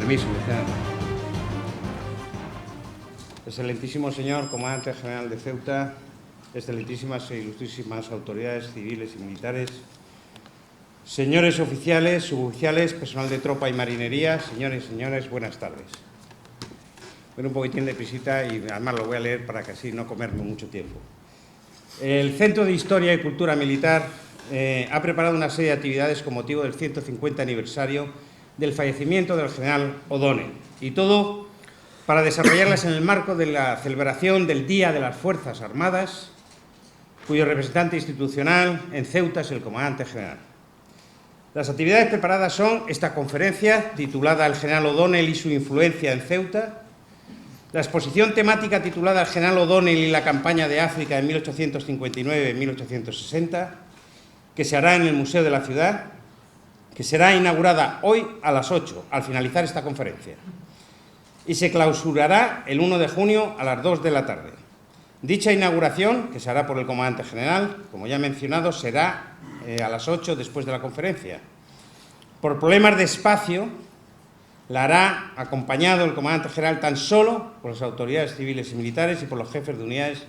permiso, licenciado. Excelentísimo señor Comandante General de Ceuta, excelentísimas e ilustrísimas autoridades civiles y militares, señores oficiales, suboficiales, personal de tropa y marinería, señores y señores, buenas tardes. Bueno, un poquitín de pisita y además lo voy a leer para que así no comerme mucho tiempo. El Centro de Historia y Cultura Militar ha preparado una serie de actividades con motivo del 150 aniversario del fallecimiento del general O'Donnell, y todo para desarrollarlas en el marco de la celebración del Día de las Fuerzas Armadas, cuyo representante institucional en Ceuta es el Comandante General. Las actividades preparadas son esta conferencia titulada El general O'Donnell y su influencia en Ceuta, la exposición temática titulada El general O'Donnell y la campaña de África en 1859-1860, que se hará en el Museo de la Ciudad, que será inaugurada hoy a las 8, al finalizar esta conferencia, y se clausurará el 1 de junio a las 2 de la tarde. Dicha inauguración, que se hará por el Comandante General, como ya he mencionado, será a las 8 después de la conferencia. Por problemas de espacio, la hará acompañado el Comandante General tan solo por las autoridades civiles y militares y por los jefes de unidades,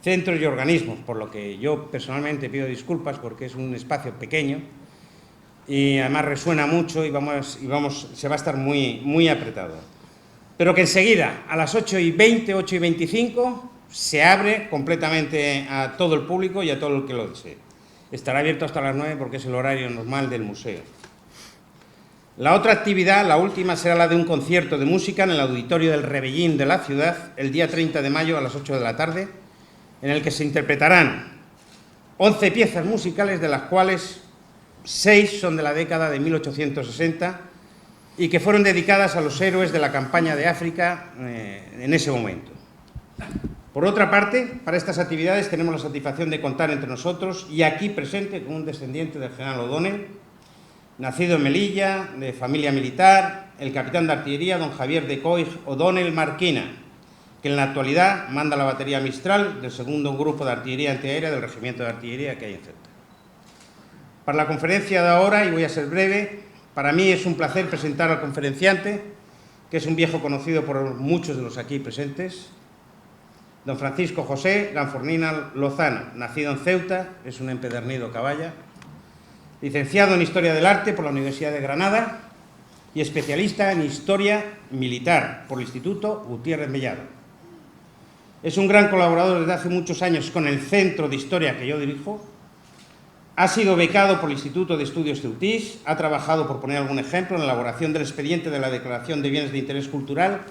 centros y organismos, por lo que yo personalmente pido disculpas porque es un espacio pequeño y además resuena mucho y se va a estar muy apretado. Pero que enseguida, a las 8:20, 8:25, se abre completamente a todo el público y a todo el que lo desee. Estará abierto hasta las 9 porque es el horario normal del museo. La otra actividad, la última, será la de un concierto de música en el auditorio del Rebellín de la ciudad, el día 30 de mayo a las 8 de la tarde, en el que se interpretarán 11 piezas musicales, de las cuales 6 son de la década de 1860 y que fueron dedicadas a los héroes de la campaña de África en ese momento. Por otra parte, para estas actividades tenemos la satisfacción de contar entre nosotros y aquí presente con un descendiente del general O'Donnell, nacido en Melilla, de familia militar, el capitán de artillería don Javier de Coig O'Donnell Marquina, que en la actualidad manda la batería Mistral del segundo grupo de artillería antiaérea del regimiento de artillería que hay en Ceuta. Para la conferencia de ahora, y voy a ser breve, para mí es un placer presentar al conferenciante, que es un viejo conocido por muchos de los aquí presentes, don Francisco José Ganfornina Lozano, nacido en Ceuta, es un empedernido caballa, licenciado en Historia del Arte por la Universidad de Granada y especialista en Historia Militar por el Instituto Gutiérrez Mellado. Es un gran colaborador desde hace muchos años con el Centro de Historia que yo dirijo. Ha sido becado por el Instituto de Estudios Ceutís, ha trabajado, por poner algún ejemplo, en la elaboración del expediente de la Declaración de Bienes de Interés Cultural,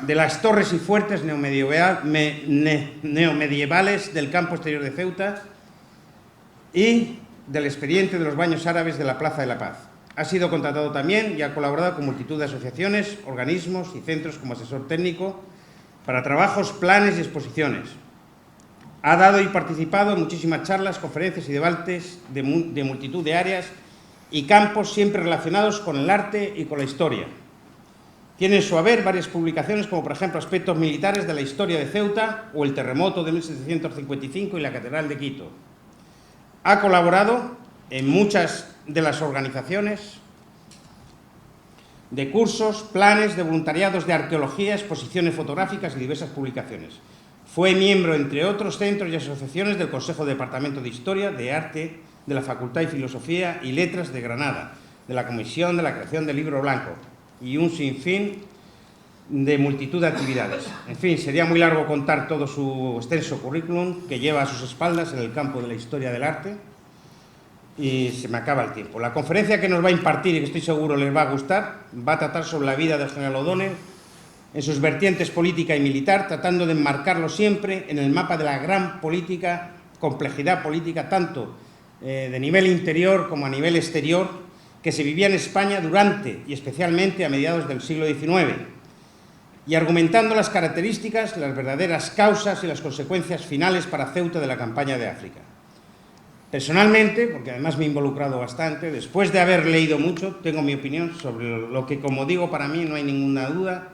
de las torres y fuertes neomedievales del campo exterior de Ceuta y del expediente de los baños árabes de la Plaza de la Paz. Ha sido contratado también y ha colaborado con multitud de asociaciones, organismos y centros como asesor técnico para trabajos, planes y exposiciones. Ha dado y participado en muchísimas charlas, conferencias y debates de multitud de áreas y campos siempre relacionados con el arte y con la historia. Tiene en su haber varias publicaciones, como por ejemplo Aspectos militares de la historia de Ceuta o El terremoto de 1755 y la Catedral de Quito. Ha colaborado en muchas de las organizaciones de cursos, planes de voluntariados de arqueología, exposiciones fotográficas y diversas publicaciones. Fue miembro, entre otros centros y asociaciones, del Consejo de Departamento de Historia, de Arte, de la Facultad de Filosofía y Letras de Granada, de la Comisión de la Creación del Libro Blanco y un sinfín de multitud de actividades. En fin, sería muy largo contar todo su extenso currículum que lleva a sus espaldas en el campo de la historia del arte y se me acaba el tiempo. La conferencia que nos va a impartir, y que estoy seguro les va a gustar, va a tratar sobre la vida del general O'Donnell en sus vertientes política y militar, tratando de enmarcarlo siempre en el mapa de la gran política, complejidad política, tanto de nivel interior como a nivel exterior, que se vivía en España durante y especialmente a mediados del siglo XIX, y argumentando las características, las verdaderas causas y las consecuencias finales para Ceuta de la campaña de África. Personalmente, porque además me he involucrado bastante, después de haber leído mucho, tengo mi opinión sobre lo que, como digo, para mí no hay ninguna duda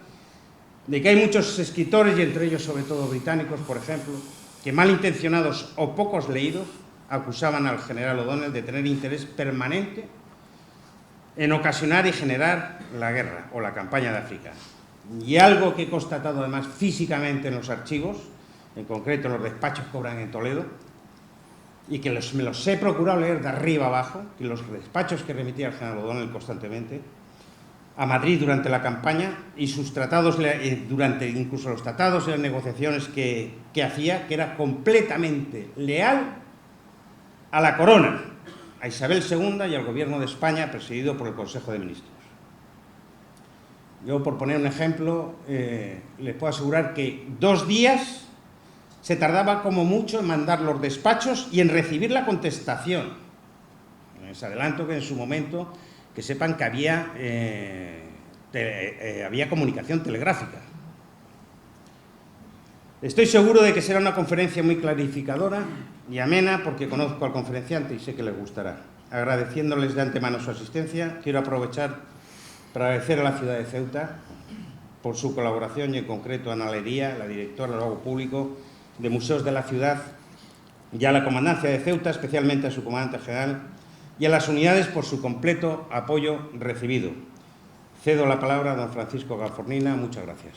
de que hay muchos escritores, y entre ellos sobre todo británicos, por ejemplo, que malintencionados o pocos leídos acusaban al general O'Donnell de tener interés permanente en ocasionar y generar la guerra o la campaña de África. Y algo que he constatado además físicamente en los archivos, en concreto en los despachos que obran en Toledo, y que me los he procurado leer de arriba abajo, que los despachos que remitía el general O'Donnell constantemente a Madrid durante la campaña, y sus tratados, durante incluso los tratados y las negociaciones que hacía, que era completamente leal a la corona, a Isabel II y al gobierno de España presidido por el Consejo de Ministros. Yo, por poner un ejemplo, les puedo asegurar que 2 días se tardaba como mucho en mandar los despachos y en recibir la contestación. Les adelanto que en su momento, que sepan que había comunicación telegráfica. Estoy seguro de que será una conferencia muy clarificadora y amena, porque conozco al conferenciante y sé que les gustará. Agradeciéndoles de antemano su asistencia, quiero aprovechar para agradecer a la ciudad de Ceuta por su colaboración y en concreto a Ana Lería, la directora de algo público de Museos de la Ciudad, y a la Comandancia de Ceuta, especialmente a su comandante general, y a las unidades por su completo apoyo recibido. Cedo la palabra a don Francisco Gafornina. Muchas gracias.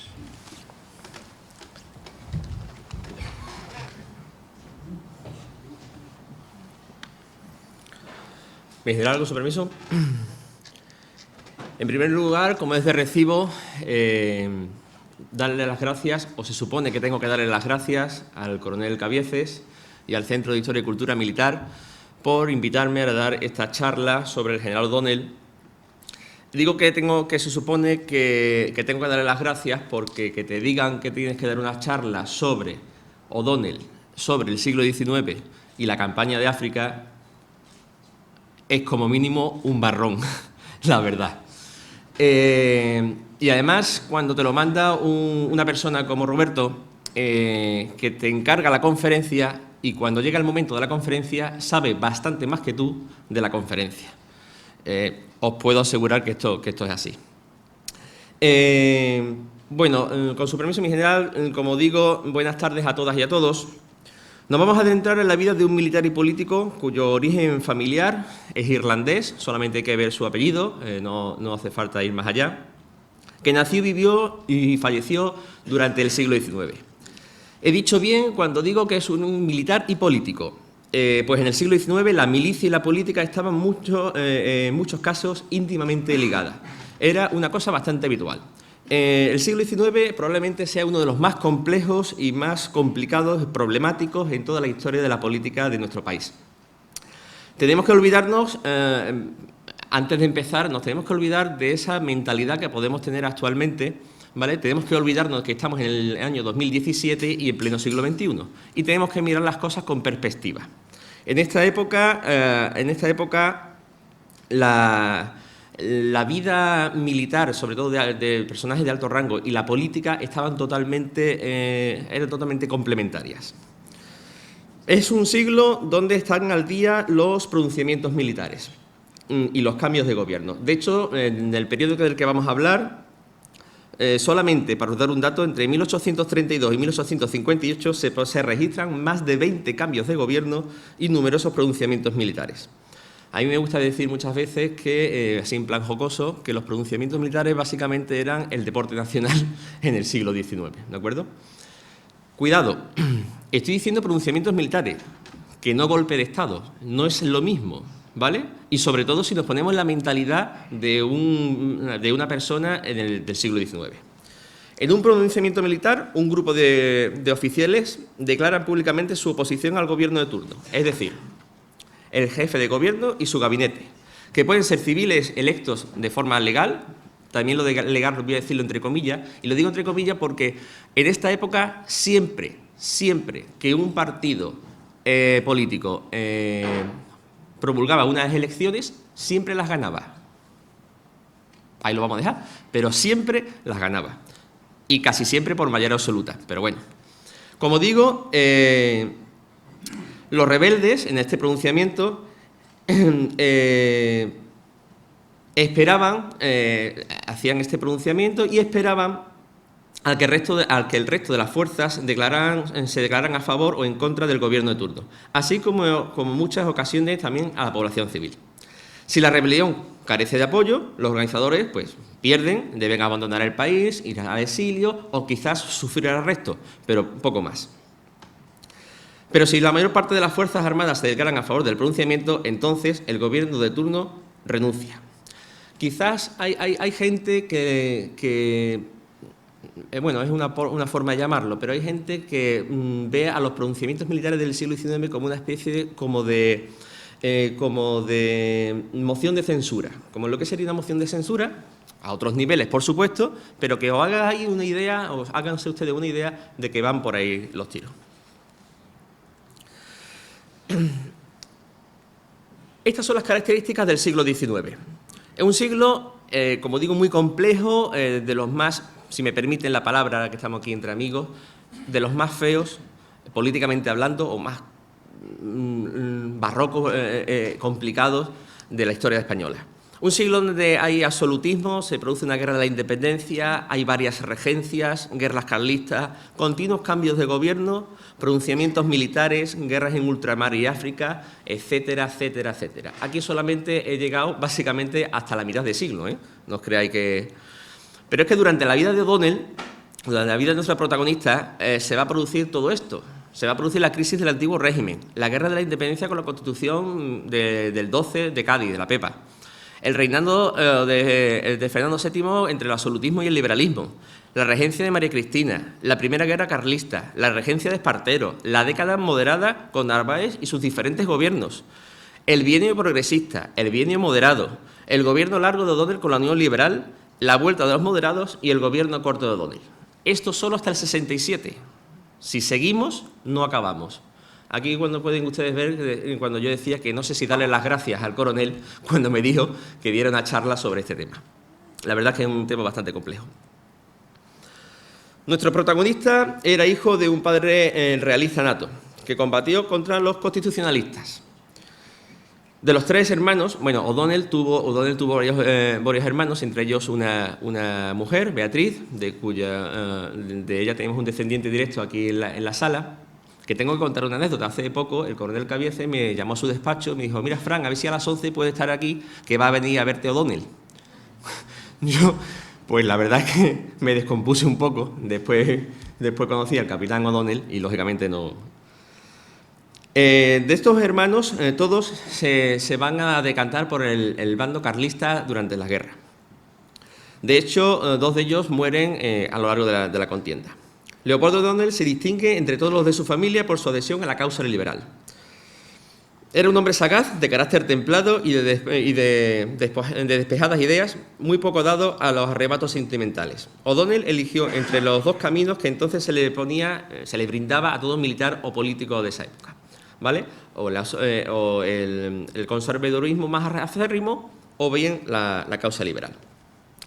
¿Me general, con su permiso? En primer lugar, como es de recibo, darle las gracias, o se supone que tengo que darle las gracias al coronel Cabieces y al Centro de Historia y Cultura Militar por invitarme a dar esta charla sobre el general O'Donnell. Digo que se supone que tengo que darle las gracias porque que te digan que tienes que dar una charla sobre O'Donnell, sobre el siglo XIX y la campaña de África, es como mínimo un barrón, la verdad. Y además, cuando te lo manda una persona como Roberto, que te encarga la conferencia, y cuando llega el momento de la conferencia sabe bastante más que tú de la conferencia. Os puedo asegurar que esto es así. Bueno, con su permiso, mi general, como digo, buenas tardes a todas y a todos. Nos vamos a adentrar en la vida de un militar y político cuyo origen familiar es irlandés, solamente hay que ver su apellido, no hace falta ir más allá, que nació, vivió y falleció durante el siglo XIX. He dicho bien cuando digo que es un militar y político, pues en el siglo XIX la milicia y la política estaban en muchos casos íntimamente ligadas. Era una cosa bastante habitual. El siglo XIX probablemente sea uno de los más complejos y más complicados, problemáticos en toda la historia de la política de nuestro país. Tenemos que olvidarnos, antes de empezar, nos tenemos que olvidar de esa mentalidad que podemos tener actualmente, ¿vale? Tenemos que olvidarnos que estamos en el año 2017 y en pleno siglo XXI, y tenemos que mirar las cosas con perspectiva. En esta época la vida militar, sobre todo de personajes de alto rango, y la política eran totalmente complementarias. Es un siglo donde están al día los pronunciamientos militares y los cambios de gobierno. De hecho, en el periodo del que vamos a hablar, solamente, para os dar un dato, entre 1832 y 1858 se registran más de 20 cambios de gobierno y numerosos pronunciamientos militares. A mí me gusta decir muchas veces que, así en plan jocoso, que los pronunciamientos militares básicamente eran el deporte nacional en el siglo XIX, ¿de acuerdo? Cuidado, estoy diciendo pronunciamientos militares, que no golpe de Estado, no es lo mismo, ¿vale? Y sobre todo si nos ponemos en la mentalidad de una persona del siglo XIX. En un pronunciamiento militar, un grupo de oficiales declaran públicamente su oposición al gobierno de turno, es decir, el jefe de gobierno y su gabinete, que pueden ser civiles electos de forma legal. También lo de legal voy a decirlo entre comillas, y lo digo entre comillas porque en esta época siempre que un partido político promulgaba unas elecciones, siempre las ganaba. Ahí lo vamos a dejar, pero siempre las ganaba. Y casi siempre por mayoría absoluta, pero bueno. Como digo, los rebeldes, en este pronunciamiento, hacían este pronunciamiento y esperaban al que el resto de las fuerzas se declararan a favor o en contra del gobierno de turno, así como muchas ocasiones también a la población civil. Si la rebelión carece de apoyo, los organizadores pues, pierden, deben abandonar el país, ir al exilio o quizás sufrir arresto, pero poco más. Pero si la mayor parte de las Fuerzas Armadas se declaran a favor del pronunciamiento, entonces el gobierno de turno renuncia. Quizás hay gente bueno, es una forma de llamarlo, pero hay gente que ve a los pronunciamientos militares del siglo XIX como una especie de moción de censura, como lo que sería una moción de censura, a otros niveles, por supuesto, pero que os haga ahí una idea, o háganse ustedes una idea de que van por ahí los tiros. Estas son las características del siglo XIX. Es un siglo, como digo, muy complejo, de los más, si me permiten la palabra, ahora que estamos aquí entre amigos, de los más feos, políticamente hablando, o más barrocos, complicados de la historia española. Un siglo donde hay absolutismo, se produce una guerra de la independencia, hay varias regencias, guerras carlistas, continuos cambios de gobierno, pronunciamientos militares, guerras en ultramar y África, etcétera, etcétera, etcétera. Aquí solamente he llegado básicamente hasta la mitad del siglo, ¿eh? No os creáis que... Pero es que durante la vida de O'Donnell, durante la vida de nuestra protagonista, se va a producir todo esto. Se va a producir la crisis del antiguo régimen, la guerra de la independencia con la Constitución del 12 de Cádiz, de la Pepa, el reinado de Fernando VII entre el absolutismo y el liberalismo, la regencia de María Cristina, la primera guerra carlista, la regencia de Espartero, la década moderada con Narváez y sus diferentes gobiernos, el bienio progresista, el bienio moderado, el gobierno largo de O'Donnell con la Unión Liberal, la vuelta de los moderados y el gobierno corto de O'Donnell. Esto solo hasta el 67. Si seguimos, no acabamos. Aquí cuando pueden ustedes ver, cuando yo decía que no sé si darle las gracias al coronel cuando me dijo que diera una charla sobre este tema. La verdad es que es un tema bastante complejo. Nuestro protagonista era hijo de un padre realista nato, que combatió contra los constitucionalistas. De los tres hermanos, bueno, O'Donnell tuvo varios hermanos, entre ellos una mujer, Beatriz, de ella tenemos un descendiente directo aquí en la sala, que tengo que contar una anécdota. Hace poco el coronel Cabiece me llamó a su despacho y me dijo: mira, Fran, a ver si a las 11 puede estar aquí, que va a venir a verte O'Donnell. Yo, pues la verdad es que me descompuse un poco, después conocí al capitán O'Donnell y lógicamente no... de estos hermanos, todos se van a decantar por el bando carlista durante la guerra. De hecho, dos de ellos mueren a lo largo de la contienda. Leopoldo O'Donnell se distingue entre todos los de su familia por su adhesión a la causa liberal. Era un hombre sagaz, de carácter templado y de despejadas ideas, muy poco dado a los arrebatos sentimentales. O'Donnell eligió entre los dos caminos que entonces se le brindaba a todo militar o político de esa época, ¿vale? O el conservadurismo más acérrimo o bien la causa liberal.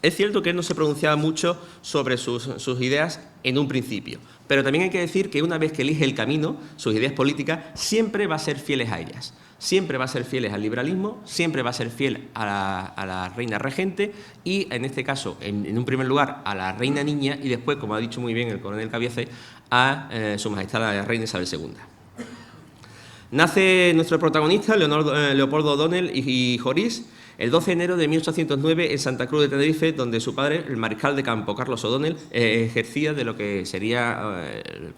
Es cierto que él no se pronunciaba mucho sobre sus ideas en un principio, pero también hay que decir que una vez que elige el camino, sus ideas políticas, siempre va a ser fieles a ellas. Siempre va a ser fieles al liberalismo, siempre va a ser fiel a la reina regente y, en este caso, en un primer lugar, a la reina niña y después, como ha dicho muy bien el coronel Cabiece, a su majestad la reina Isabel II. Nace nuestro protagonista, Leopoldo O'Donnell y Jorís, el 12 de enero de 1809 en Santa Cruz de Tenerife, donde su padre, el mariscal de campo Carlos O'Donnell, ejercía de lo que sería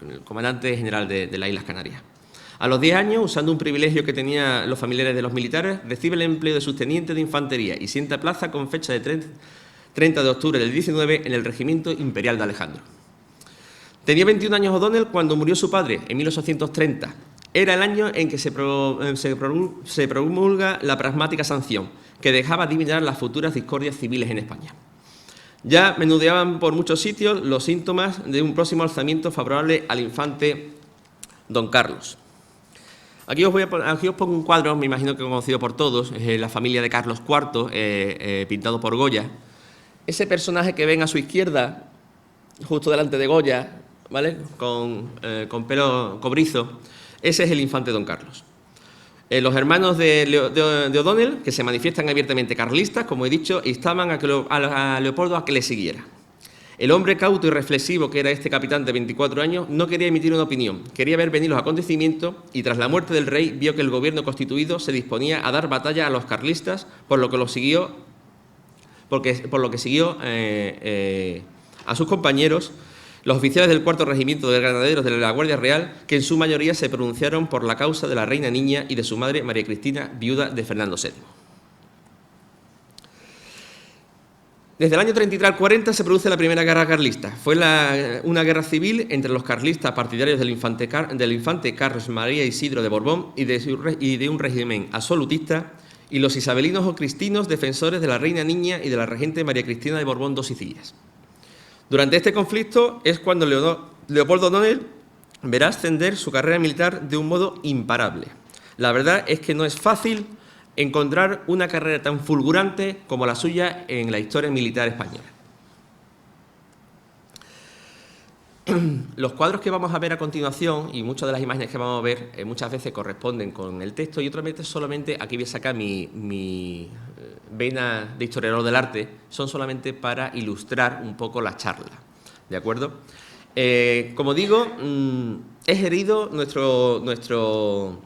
el comandante general de las Islas Canarias. A los 10 años, usando un privilegio que tenían los familiares de los militares, recibe el empleo de subteniente de infantería y sienta plaza con fecha de 30 de octubre del 19 en el Regimiento Imperial de Alejandro. Tenía 21 años O'Donnell cuando murió su padre, en 1830. Era el año en que se promulga la pragmática sanción, que dejaba adivinar las futuras discordias civiles en España. Ya menudeaban por muchos sitios los síntomas de un próximo alzamiento favorable al infante don Carlos. Aquí os pongo un cuadro, me imagino que conocido por todos, la familia de Carlos IV, pintado por Goya. Ese personaje que ven a su izquierda, justo delante de Goya, ¿vale? Con pelo cobrizo, ese es el infante don Carlos. Los hermanos de O'Donnell, que se manifiestan abiertamente carlistas, como he dicho, instaban a Leopoldo a que le siguiera. El hombre cauto y reflexivo que era este capitán de 24 años no quería emitir una opinión, quería ver venir los acontecimientos y tras la muerte del rey vio que el gobierno constituido se disponía a dar batalla a los carlistas, por lo que siguió a sus compañeros, los oficiales del 4º Regimiento de Granaderos de la Guardia Real, que en su mayoría se pronunciaron por la causa de la reina niña y de su madre María Cristina, viuda de Fernando VII. Desde el año 33 al 40 se produce la primera guerra carlista. Fue una guerra civil entre los carlistas partidarios del infante Carlos María Isidro de Borbón y de un régimen absolutista, y los isabelinos o cristinos defensores de la reina niña y de la regente María Cristina de Borbón dos Sicilias. Durante este conflicto es cuando Leopoldo O'Donnell verá ascender su carrera militar de un modo imparable. La verdad es que no es fácil encontrar una carrera tan fulgurante como la suya en la historia militar española. Los cuadros que vamos a ver a continuación y muchas de las imágenes que vamos a ver muchas veces corresponden con el texto y otras veces solamente, aquí voy a sacar mi vena de historiador del arte, son solamente para ilustrar un poco la charla, ¿de acuerdo? Como digo, es herido nuestro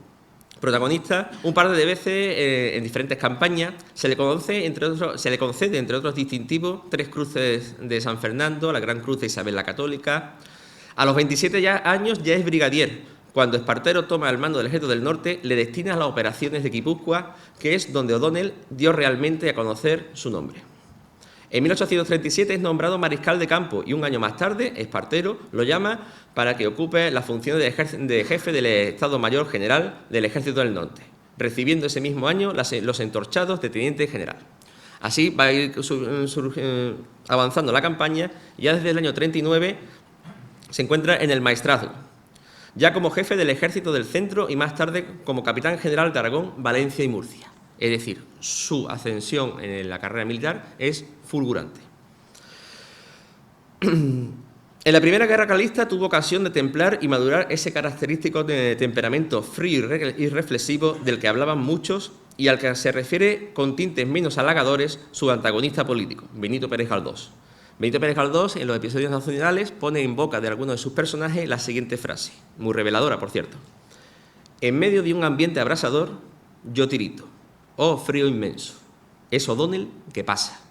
protagonista un par de veces en diferentes campañas. Se le concede, entre otros distintivos, 3 cruces de San Fernando, la Gran Cruz de Isabel la Católica. A los 27 años ya es brigadier. Cuando Espartero toma el mando del Ejército del Norte, le destina a las operaciones de Guipúzcoa, que es donde O'Donnell dio realmente a conocer su nombre. En 1837 es nombrado mariscal de campo y un año más tarde Espartero lo llama para que ocupe las funciones de jefe del Estado Mayor General del Ejército del Norte, recibiendo ese mismo año los entorchados de teniente general. Así va a ir avanzando la campaña y ya desde el año 39 se encuentra en el maestrazgo, ya como jefe del Ejército del Centro y más tarde como capitán general de Aragón, Valencia y Murcia. Es decir, su ascensión en la carrera militar es fulgurante. En la primera guerra carlista tuvo ocasión de templar y madurar ese característico de temperamento frío y reflexivo del que hablaban muchos y al que se refiere con tintes menos halagadores su antagonista político, Benito Pérez Galdós. Benito Pérez Galdós, en los episodios nacionales, pone en boca de algunos de sus personajes la siguiente frase, muy reveladora, por cierto. En medio de un ambiente abrasador, yo tirito. Oh, frío inmenso. Es O'Donnell que pasa.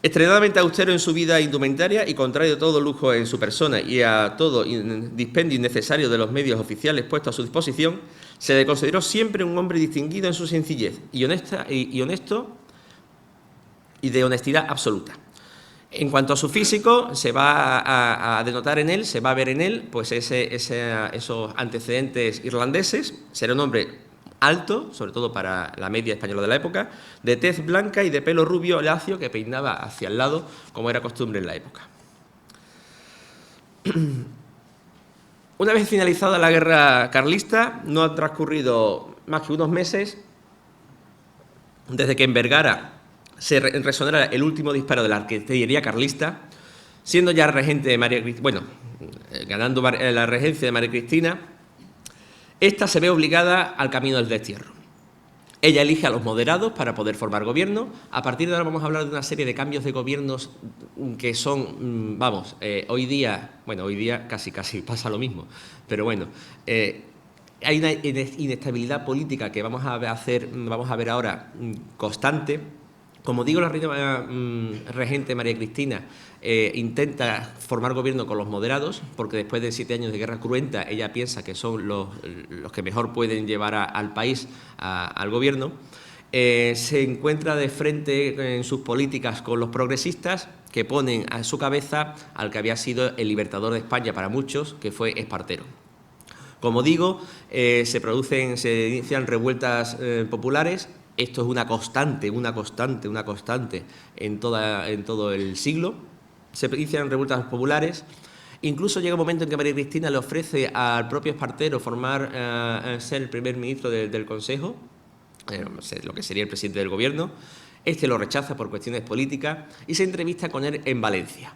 Extremadamente austero en su vida indumentaria y contrario a todo lujo en su persona y a todo dispendio innecesario de los medios oficiales puestos a su disposición, se le consideró siempre un hombre distinguido en su sencillez y honesto y de honestidad absoluta. En cuanto a su físico, se va a denotar en él, se va a ver en él pues esos antecedentes irlandeses. Será un hombre alto, sobre todo para la media española de la época, de tez blanca y de pelo rubio lacio que peinaba hacia el lado, como era costumbre en la época. Una vez finalizada la guerra carlista, no han transcurrido más que unos meses desde que en Vergara se resonara el último disparo de la artillería carlista, siendo ya regente de María Cristina, ganando la regencia de María Cristina. Esta se ve obligada al camino del destierro. Ella elige a los moderados para poder formar gobierno. A partir de ahora vamos a hablar de una serie de cambios de gobiernos que son, hoy día casi pasa lo mismo, pero bueno, hay una inestabilidad política que vamos a ver ahora constante. Como digo, la reina regente María Cristina intenta formar gobierno con los moderados, porque después de 7 años de guerra cruenta, ella piensa que son los que mejor pueden llevar al país al gobierno. Se encuentra de frente en sus políticas con los progresistas, que ponen a su cabeza al que había sido el libertador de España para muchos, que fue Espartero. Como digo, se inician revueltas populares. Esto es una constante en todo el siglo. Se inician revueltas populares. Incluso llega un momento en que María Cristina le ofrece al propio Espartero ser el primer ministro del Consejo, lo que sería el presidente del gobierno. Este lo rechaza por cuestiones políticas y se entrevista con él en Valencia.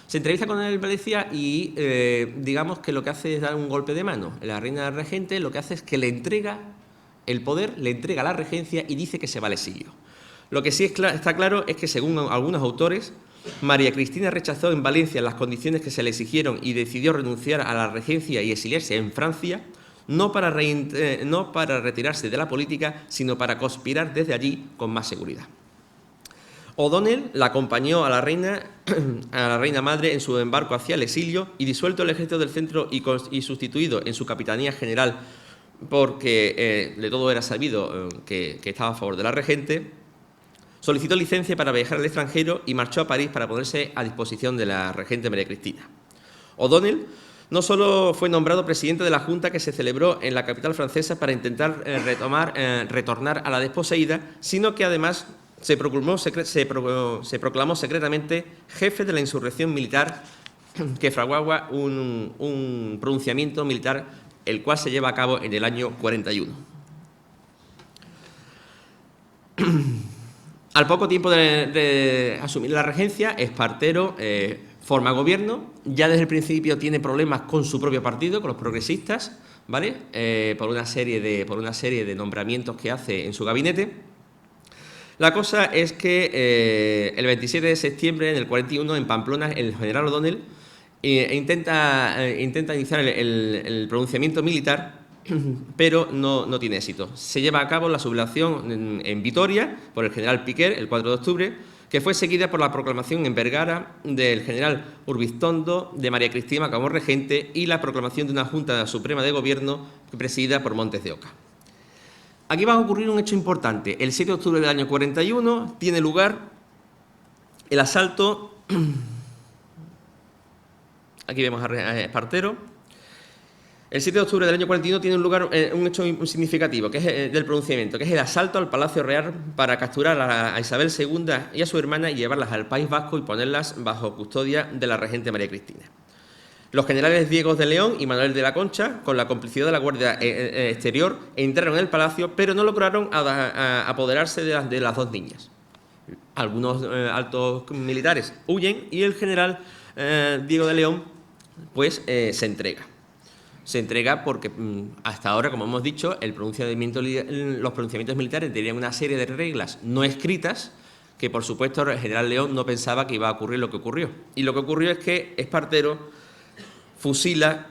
Se entrevista con él en Valencia y digamos que lo que hace es dar un golpe de mano. La reina regente lo que hace es que le entrega el poder, le entrega la regencia y dice que se va al exilio. Lo que sí está claro es que, según algunos autores, María Cristina rechazó en Valencia las condiciones que se le exigieron y decidió renunciar a la regencia y exiliarse en Francia, no para retirarse de la política, sino para conspirar desde allí con más seguridad. O'Donnell la acompañó a la reina madre en su embarco hacia el exilio y, disuelto el ejército del centro y sustituido en su capitanía general, porque de todo era sabido que estaba a favor de la regente, solicitó licencia para viajar al extranjero y marchó a París para ponerse a disposición de la regente María Cristina. O'Donnell no solo fue nombrado presidente de la Junta que se celebró en la capital francesa para intentar retornar a la desposeída, sino que además se proclamó secretamente jefe de la insurrección militar que fraguaba un pronunciamiento militar, el cual se lleva a cabo en el año 41. Al poco tiempo de asumir la regencia, Espartero forma gobierno. Ya desde el principio tiene problemas con su propio partido, con los progresistas, ¿vale? Por una serie de nombramientos que hace en su gabinete. La cosa es que el 27 de septiembre del 41, en Pamplona, el general O'Donnell intenta iniciar el pronunciamiento militar, pero no tiene éxito. Se lleva a cabo la sublevación en Vitoria por el general Piquer el 4 de octubre, que fue seguida por la proclamación en Vergara del general Urbiztondo de María Cristina como regente y la proclamación de una Junta Suprema de Gobierno presidida por Montes de Oca. Aquí va a ocurrir un hecho importante. El 7 de octubre del año 41 tiene lugar el asalto. Aquí vemos a Espartero. El 7 de octubre del año 41 tiene lugar un hecho significativo, que es del pronunciamiento, que es el asalto al Palacio Real para capturar a Isabel II y a su hermana y llevarlas al País Vasco y ponerlas bajo custodia de la regente María Cristina. Los generales Diego de León y Manuel de la Concha, con la complicidad de la Guardia Exterior, entraron en el palacio, pero no lograron apoderarse de las dos niñas. Algunos altos militares huyen y el general Diego de León pues se entrega. Se entrega porque hasta ahora, como hemos dicho, los pronunciamientos militares tenían una serie de reglas no escritas que, por supuesto, el general León no pensaba que iba a ocurrir lo que ocurrió. Y lo que ocurrió es que Espartero fusila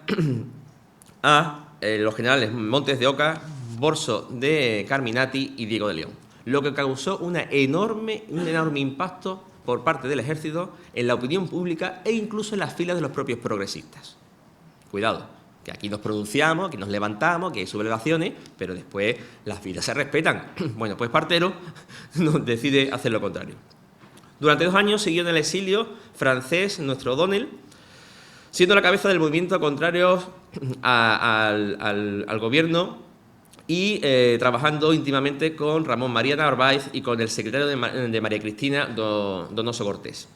a los generales Montes de Oca, Borso de Carminati y Diego de León, lo que causó un enorme impacto por parte del ejército en la opinión pública e incluso en las filas de los propios progresistas. Cuidado, que aquí nos pronunciamos, aquí nos levantamos, que hay sublevaciones, pero después las filas se respetan. Bueno, pues Espartero decide hacer lo contrario. Durante 2 años siguió en el exilio francés nuestro O'Donnell, siendo la cabeza del movimiento contrario al gobierno y trabajando íntimamente con Ramón María Narváez y con el secretario de María Cristina, Donoso Cortés.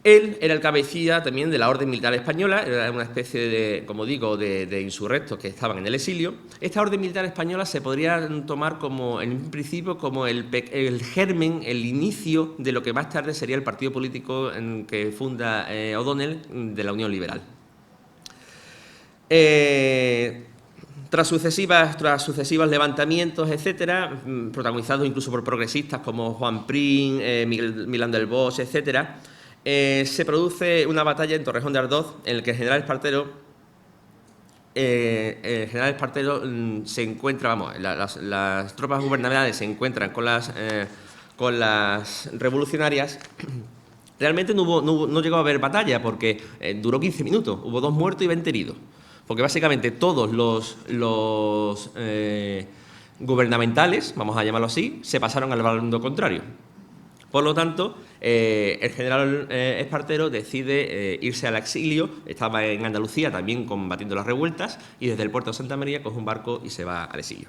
Él era el cabecilla también de la Orden Militar Española, era una especie de, como digo, de insurrectos que estaban en el exilio. Esta Orden Militar Española se podría tomar como, en un principio, como el germen, el inicio de lo que más tarde sería el partido político que funda O'Donnell, de la Unión Liberal. Tras sucesivos levantamientos, etcétera, protagonizados incluso por progresistas como Juan Prim, Milán del Bosch, etcétera, se produce una batalla en Torrejón de Ardoz en la que el general Espartero se encuentra, las tropas gubernamentales se encuentran con las revolucionarias. Realmente no llegó a haber batalla porque duró 15 minutos, hubo 2 muertos y 20 heridos. Porque básicamente todos los gubernamentales, vamos a llamarlo así, se pasaron al bando contrario. Por lo tanto, el general Espartero decide irse al exilio, estaba en Andalucía también combatiendo las revueltas, y desde el puerto de Santa María coge un barco y se va al exilio.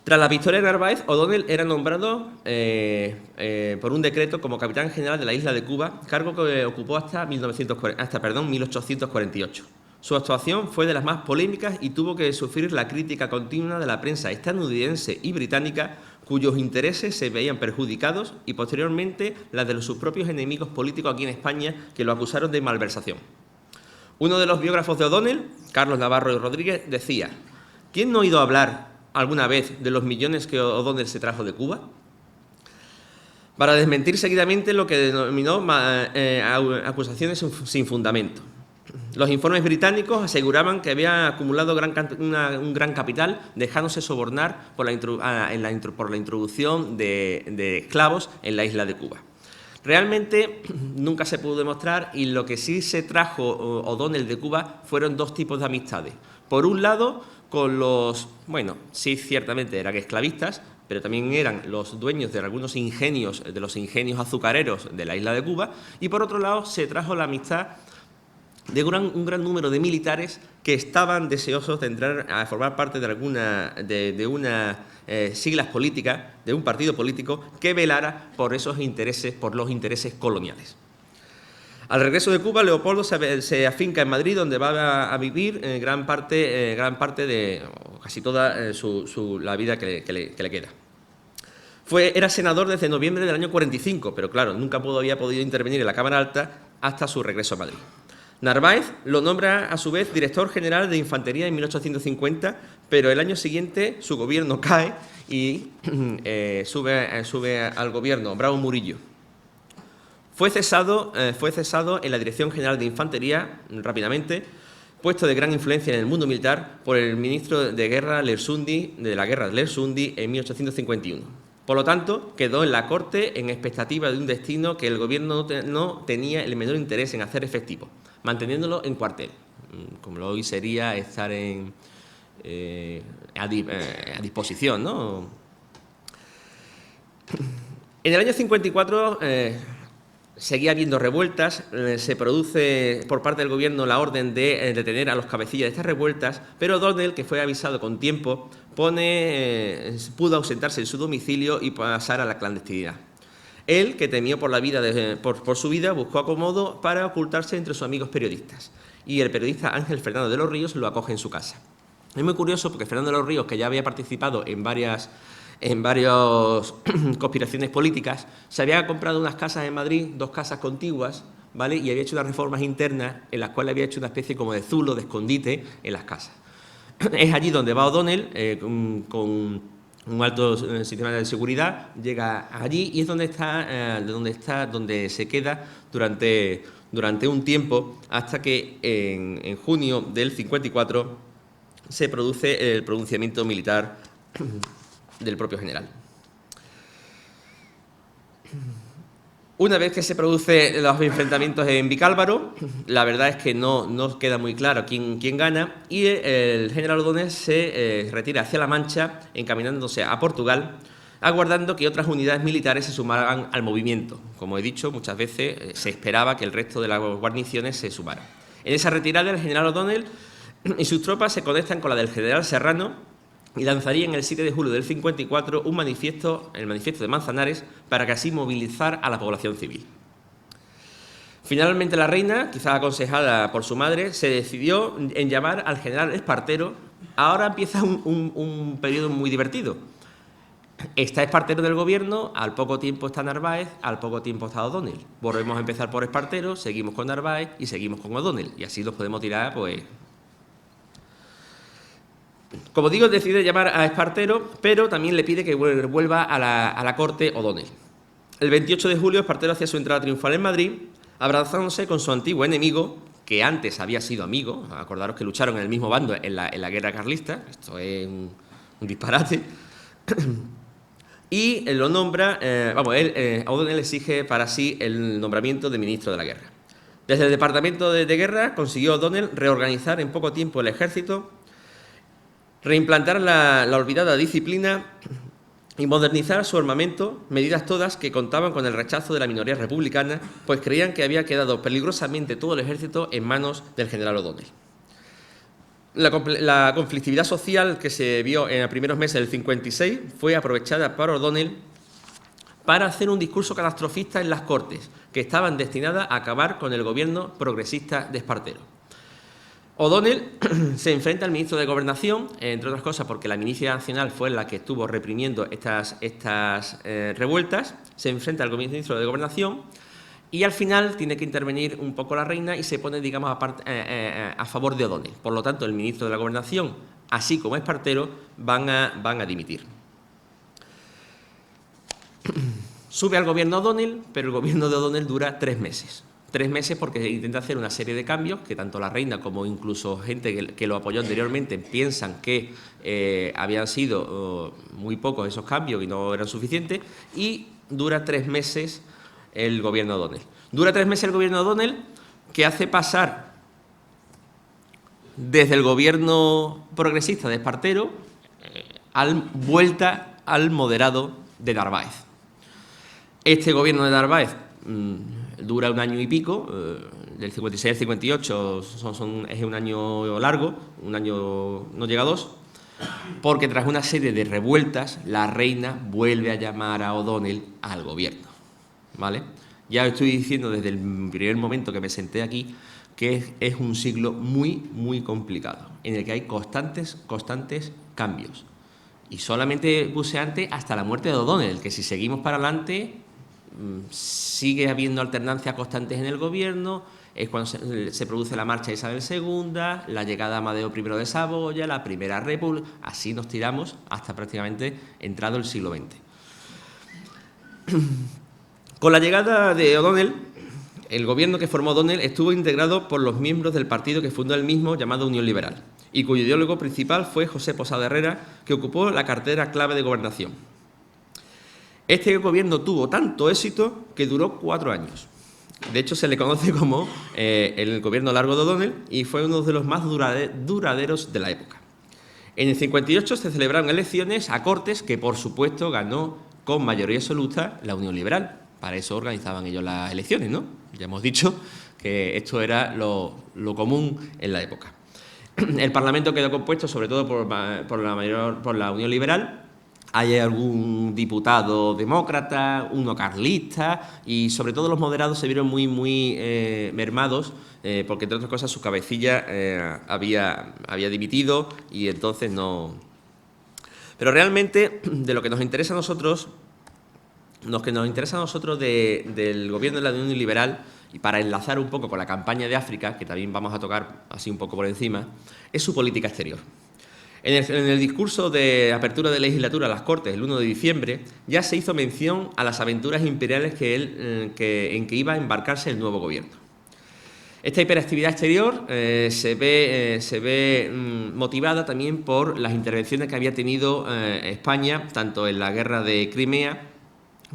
Tras la victoria de Narváez, O'Donnell era nombrado por un decreto como capitán general de la isla de Cuba, cargo que ocupó hasta 1848. Su actuación fue de las más polémicas y tuvo que sufrir la crítica continua de la prensa estadounidense y británica, cuyos intereses se veían perjudicados, y posteriormente las de sus propios enemigos políticos aquí en España, que lo acusaron de malversación. Uno de los biógrafos de O'Donnell, Carlos Navarro y Rodríguez, decía: ¿quién no ha oído hablar alguna vez de los millones que O'Donnell se trajo de Cuba? para desmentir seguidamente lo que denominó acusaciones sin fundamento. Los informes británicos aseguraban que había acumulado un gran capital, dejándose sobornar por la introducción de esclavos en la isla de Cuba. Realmente nunca se pudo demostrar, y lo que sí se trajo O'Donnell de Cuba fueron dos tipos de amistades. Por un lado, con los, bueno, sí, ciertamente eran esclavistas, pero también eran los dueños de algunos ingenios, de los ingenios azucareros de la isla de Cuba, y por otro lado se trajo la amistad de un gran número de militares que estaban deseosos de entrar a formar parte de unas siglas políticas, de un partido político que velara por esos intereses, por los intereses coloniales. Al regreso de Cuba, Leopoldo se afinca en Madrid, donde va a vivir gran parte de, o casi toda la vida que le queda. Era senador desde noviembre del año 45, pero claro, nunca había podido intervenir en la Cámara Alta hasta su regreso a Madrid. Narváez lo nombra a su vez director general de Infantería en 1850, pero el año siguiente su gobierno cae y sube al gobierno Bravo Murillo. Fue cesado en la Dirección General de Infantería rápidamente, puesto de gran influencia en el mundo militar por el ministro de Guerra de la Guerra Lersundi en 1851. Por lo tanto, quedó en la corte en expectativa de un destino que el gobierno no tenía el menor interés en hacer efectivo, manteniéndolo en cuartel, como hoy sería estar a disposición, ¿no? En el año 54 seguía habiendo revueltas, se produce por parte del gobierno la orden de detener a los cabecillas de estas revueltas, pero O'Donnell, que fue avisado con tiempo, pudo ausentarse de su domicilio y pasar a la clandestinidad. Él, que temió por la vida por su vida, buscó acomodo para ocultarse entre sus amigos periodistas, y el periodista Ángel Fernando de los Ríos lo acoge en su casa. Es muy curioso porque Fernando de los Ríos, que ya había participado en varias conspiraciones políticas, se había comprado unas casas en Madrid, 2 casas contiguas, ¿vale? Y había hecho unas reformas internas en las cuales había hecho una especie como de zulo, de escondite en las casas. Es allí donde va O'Donnell con un alto sistema de seguridad, llega allí y es donde se queda durante un tiempo, hasta que en junio del 54 se produce el pronunciamiento militar del propio general. Una vez que se producen los enfrentamientos en Vicálvaro, la verdad es que no queda muy claro quién gana, y el general O'Donnell se retira hacia La Mancha, encaminándose a Portugal, aguardando que otras unidades militares se sumaran al movimiento. Como he dicho, muchas veces se esperaba que el resto de las guarniciones se sumaran. En esa retirada, el general O'Donnell y sus tropas se conectan con la del general Serrano y lanzarían el 7 de julio del 54 el manifiesto de Manzanares, para que así movilizar a la población civil. Finalmente la reina, quizás aconsejada por su madre, se decidió en llamar al general Espartero. Ahora empieza un periodo muy divertido. Está Espartero del gobierno, al poco tiempo está Narváez, al poco tiempo está O'Donnell. Volvemos a empezar por Espartero, seguimos con Narváez y seguimos con O'Donnell. Y así los podemos tirar, pues. Como digo, decide llamar a Espartero, pero también le pide que vuelva a la corte O'Donnell. El 28 de julio, Espartero hacía su entrada triunfal en Madrid, abrazándose con su antiguo enemigo, que antes había sido amigo. Acordaros que lucharon en el mismo bando en la guerra carlista. Esto es un disparate. Y lo nombra, O'Donnell exige para sí el nombramiento de ministro de la guerra. Desde el departamento de guerra consiguió O'Donnell reorganizar en poco tiempo el ejército, reimplantar la olvidada disciplina y modernizar su armamento, medidas todas que contaban con el rechazo de la minoría republicana, pues creían que había quedado peligrosamente todo el ejército en manos del general O'Donnell. La conflictividad social que se vio en los primeros meses del 56 fue aprovechada por O'Donnell para hacer un discurso catastrofista en las Cortes, que estaban destinadas a acabar con el gobierno progresista de Espartero. O'Donnell se enfrenta al ministro de Gobernación, entre otras cosas porque la Milicia Nacional fue la que estuvo reprimiendo estas revueltas. Se enfrenta al ministro de Gobernación y al final tiene que intervenir un poco la reina y se pone, digamos, a favor de O'Donnell. Por lo tanto, el ministro de la Gobernación, así como Espartero, van a dimitir. Sube al gobierno O'Donnell, pero el gobierno de O'Donnell dura 3 meses. 3 meses porque intenta hacer una serie de cambios que tanto la reina como incluso gente que lo apoyó anteriormente piensan que habían sido muy pocos esos cambios y no eran suficientes, y dura 3 meses el gobierno O'Donnell. Dura 3 meses el gobierno O'Donnell, que hace pasar desde el gobierno progresista de Espartero vuelta al moderado de Narváez. Este gobierno de Narváez dura 1 año y pico, del 56 al 58 es un año largo, un año no llega a 2, porque tras una serie de revueltas la reina vuelve a llamar a O'Donnell al gobierno, ¿vale? Ya estoy diciendo desde el primer momento que me senté aquí que es un siglo muy complicado, en el que hay constantes cambios. Y solamente puse antes hasta la muerte de O'Donnell, que si seguimos para adelante sigue habiendo alternancias constantes en el gobierno, es cuando se produce la marcha de Isabel II, la llegada de Amadeo I de Saboya, la Primera República, así nos tiramos hasta prácticamente entrado el siglo XX. Con la llegada de O'Donnell, el gobierno que formó O'Donnell estuvo integrado por los miembros del partido que fundó él mismo, llamado Unión Liberal, y cuyo ideólogo principal fue José Posada Herrera, que ocupó la cartera clave de gobernación. Este gobierno tuvo tanto éxito que duró 4 años. De hecho, se le conoce como el gobierno largo de O'Donnell y fue uno de los más duraderos de la época. En el 58 se celebraron elecciones a Cortes que, por supuesto, ganó con mayoría absoluta la Unión Liberal. Para eso organizaban ellos las elecciones, ¿no? Ya hemos dicho que esto era lo común en la época. El Parlamento quedó compuesto sobre todo por la Unión Liberal. Hay algún diputado demócrata, uno carlista, y sobre todo los moderados se vieron muy mermados porque, entre otras cosas, su cabecilla había dimitido y entonces no... Pero realmente, de lo que nos interesa a nosotros, del gobierno de la Unión Liberal, y para enlazar un poco con la campaña de África, que también vamos a tocar así un poco por encima, es su política exterior. En el discurso de apertura de legislatura a las Cortes, el 1 de diciembre, ya se hizo mención a las aventuras imperiales en que iba a embarcarse el nuevo gobierno. Esta hiperactividad exterior se ve motivada también por las intervenciones que había tenido España, tanto en la guerra de Crimea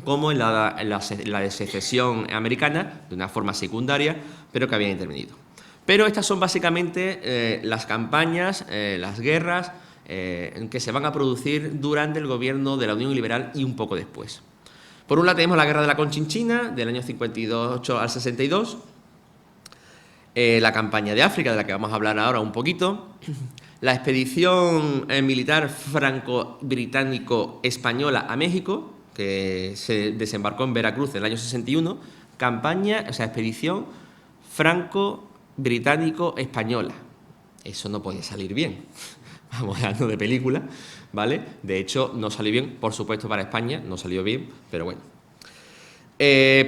como en la de secesión americana, de una forma secundaria, pero que habían intervenido. Pero estas son básicamente las campañas, las guerras que se van a producir durante el gobierno de la Unión Liberal y un poco después. Por un lado tenemos la guerra de la Conchinchina, del año 58 al 62, la campaña de África, de la que vamos a hablar ahora un poquito, la expedición militar franco-británico-española a México, que se desembarcó en Veracruz en el año 61, expedición franco-británico-española. Eso no podía salir bien, vamos hablando de película, ¿vale? De hecho, no salió bien, por supuesto, para España, no salió bien, pero bueno.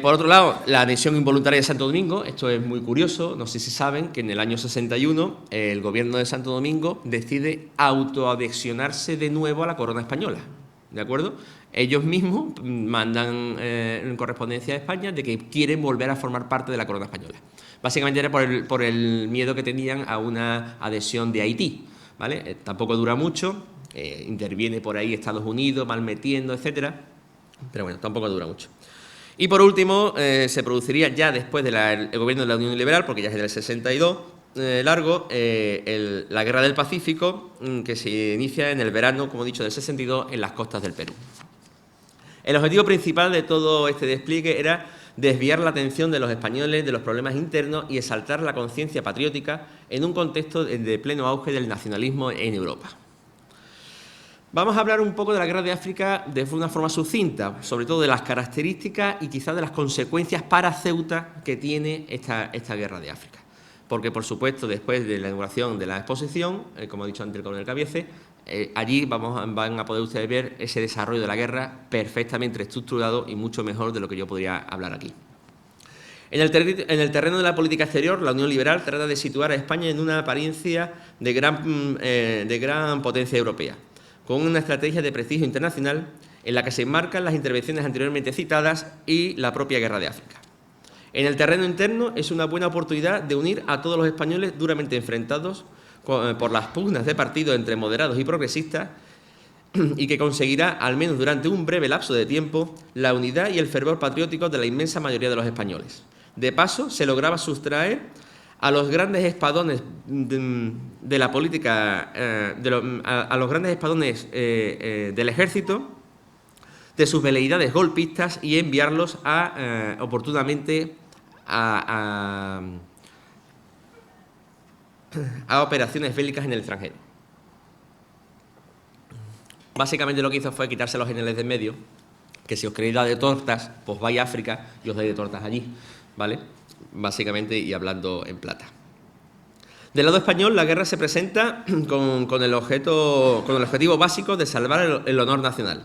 Por otro lado, la anexión involuntaria de Santo Domingo, esto es muy curioso, no sé si saben que en el año 61 el gobierno de Santo Domingo decide autoanexionarse de nuevo a la corona española, ¿de acuerdo? Ellos mismos mandan en correspondencia a España de que quieren volver a formar parte de la corona española. Básicamente era por el miedo que tenían a una adhesión de Haití, ¿vale? Tampoco dura mucho, interviene por ahí Estados Unidos, malmetiendo, etcétera, pero bueno, tampoco dura mucho. Y por último, se produciría ya después del gobierno de la Unión Liberal, porque ya es del 62, la Guerra del Pacífico, que se inicia en el verano, como he dicho, del 62, en las costas del Perú. El objetivo principal de todo este despliegue era desviar la atención de los españoles de los problemas internos y exaltar la conciencia patriótica en un contexto de pleno auge del nacionalismo en Europa. Vamos a hablar un poco de la Guerra de África de una forma sucinta, sobre todo de las características y quizás de las consecuencias para Ceuta que tiene esta Guerra de África. Porque, por supuesto, después de la inauguración de la exposición, como ha dicho antes el coronel Cabiece, allí van a poder ustedes ver ese desarrollo de la guerra perfectamente estructurado y mucho mejor de lo que yo podría hablar aquí. En el terreno de la política exterior, la Unión Liberal trata de situar a España en una apariencia de gran potencia europea, con una estrategia de prestigio internacional en la que se enmarcan las intervenciones anteriormente citadas y la propia Guerra de África. En el terreno interno es una buena oportunidad de unir a todos los españoles duramente enfrentados por las pugnas de partido entre moderados y progresistas y que conseguirá, al menos durante un breve lapso de tiempo, la unidad y el fervor patriótico de la inmensa mayoría de los españoles. De paso, se lograba sustraer a los grandes espadones de la política, a los grandes espadones del ejército, de sus veleidades golpistas y enviarlos oportunamente a operaciones bélicas en el extranjero. Básicamente lo que hizo fue quitarse los generales de en medio, que si os queréis dar de tortas, pues vais a África y os dais de tortas allí, ¿vale? Básicamente, y hablando en plata. Del lado español, la guerra se presenta con el objetivo básico de salvar el honor nacional.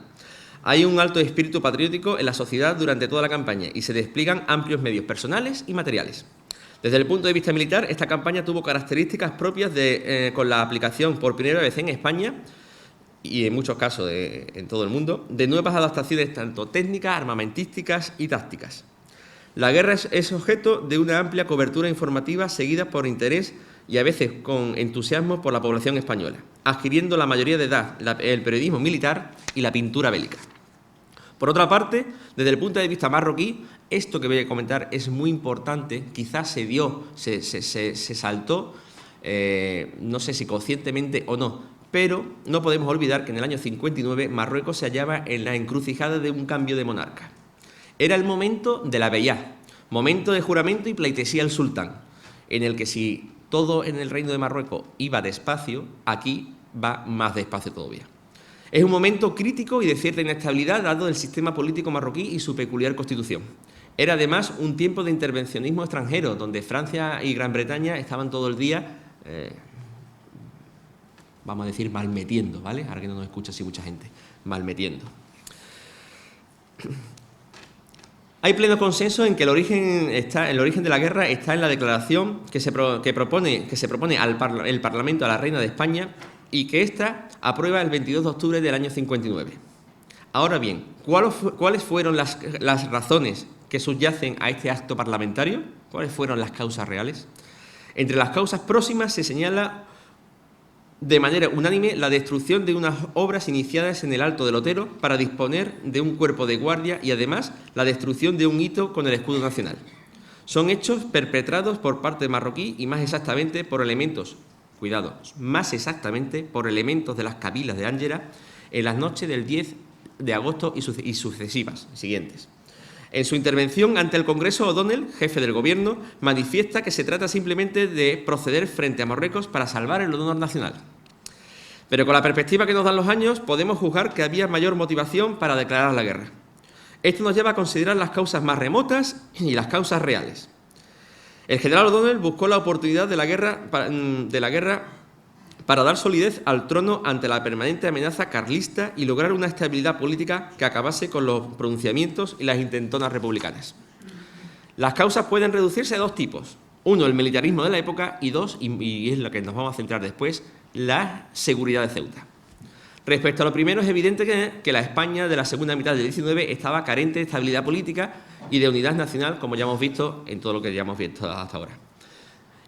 Hay un alto espíritu patriótico en la sociedad durante toda la campaña y se despliegan amplios medios personales y materiales. Desde el punto de vista militar, esta campaña tuvo características propias con la aplicación por primera vez en España y en muchos casos en todo el mundo, de nuevas adaptaciones tanto técnicas, armamentísticas y tácticas. La guerra es objeto de una amplia cobertura informativa seguida por interés y a veces con entusiasmo por la población española, adquiriendo la mayoría de edad el periodismo militar y la pintura bélica. Por otra parte, desde el punto de vista marroquí, esto que voy a comentar es muy importante, quizás se saltó, no sé si conscientemente o no, pero no podemos olvidar que en el año 59 Marruecos se hallaba en la encrucijada de un cambio de monarca. Era el momento de la vellá, momento de juramento y pleitesía al sultán, en el que si todo en el reino de Marruecos iba despacio, aquí va más despacio todavía. Es un momento crítico y de cierta inestabilidad dado el sistema político marroquí y su peculiar constitución. Era además un tiempo de intervencionismo extranjero, donde Francia y Gran Bretaña estaban todo el día, vamos a decir, malmetiendo, ¿vale? Ahora que no nos escucha así mucha gente, malmetiendo. Hay pleno consenso en que el origen de la guerra está en la declaración que se propone el Parlamento a la Reina de España y que ésta aprueba el 22 de octubre del año 59. Ahora bien, ¿cuáles fueron las razones que subyacen a este acto parlamentario? ¿Cuáles fueron las causas reales? Entre las causas próximas se señala de manera unánime la destrucción de unas obras iniciadas en el Alto del Otero para disponer de un cuerpo de guardia y además la destrucción de un hito con el escudo nacional. Son hechos perpetrados por parte marroquí y más exactamente por elementos, cuidado, más exactamente por elementos de las cabilas de Ángera en las noches del 10 de agosto y sucesivas, siguientes. En su intervención ante el Congreso, O'Donnell, jefe del Gobierno, manifiesta que se trata simplemente de proceder frente a Marruecos para salvar el honor nacional. Pero con la perspectiva que nos dan los años, podemos juzgar que había mayor motivación para declarar la guerra. Esto nos lleva a considerar las causas más remotas y las causas reales. El general O'Donnell buscó la oportunidad de la guerra para dar solidez al trono ante la permanente amenaza carlista y lograr una estabilidad política que acabase con los pronunciamientos y las intentonas republicanas. Las causas pueden reducirse a dos tipos. Uno, el militarismo de la época y dos, y es lo que nos vamos a centrar después, la seguridad de Ceuta. Respecto a lo primero, es evidente que la España de la segunda mitad del 19 estaba carente de estabilidad política y de unidad nacional, como ya hemos visto en todo lo que ya hemos visto hasta ahora.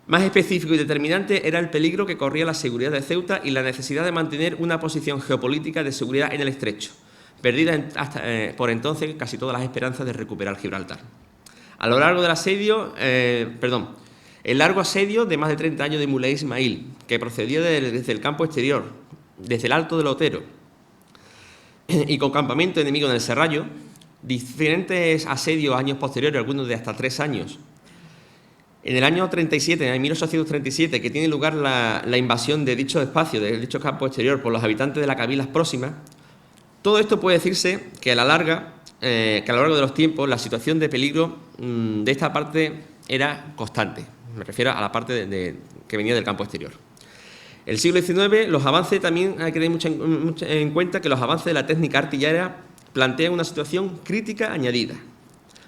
Más específico y determinante era el peligro que corría la seguridad de Ceuta y la necesidad de mantener una posición geopolítica de seguridad en el Estrecho, perdida por entonces casi todas las esperanzas de recuperar Gibraltar. A lo largo del el largo asedio de más de 30 años de Muley Ismail, que procedía desde el campo exterior, desde el Alto del Otero, y con campamento enemigo en el Serrallo, diferentes asedios años posteriores, algunos de hasta 3 años. En el año 37, en 1837, que tiene lugar la invasión de dicho espacio, de dicho campo exterior, por los habitantes de las cabilas próximas, todo esto puede decirse que a lo largo de los tiempos la situación de peligro de esta parte era constante. Me refiero a la parte que venía del campo exterior. El siglo XIX, los avances también hay que tener mucho en cuenta que los avances de la técnica artillera plantean una situación crítica añadida.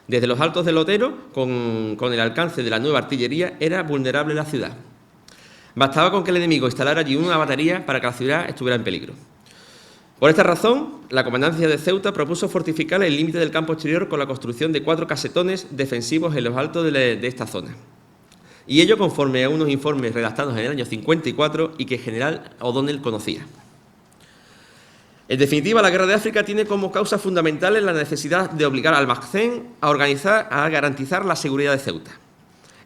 Desde los Altos del Otero, con el alcance de la nueva artillería, era vulnerable la ciudad. Bastaba con que el enemigo instalara allí una batería para que la ciudad estuviera en peligro. Por esta razón, la Comandancia de Ceuta propuso fortificar el límite del campo exterior con la construcción de 4 casetones defensivos en los altos de esta zona. Y ello conforme a unos informes redactados en el año 54 y que el general O'Donnell conocía. En definitiva, la Guerra de África tiene como causa fundamental la necesidad de obligar al MACCEN a garantizar la seguridad de Ceuta.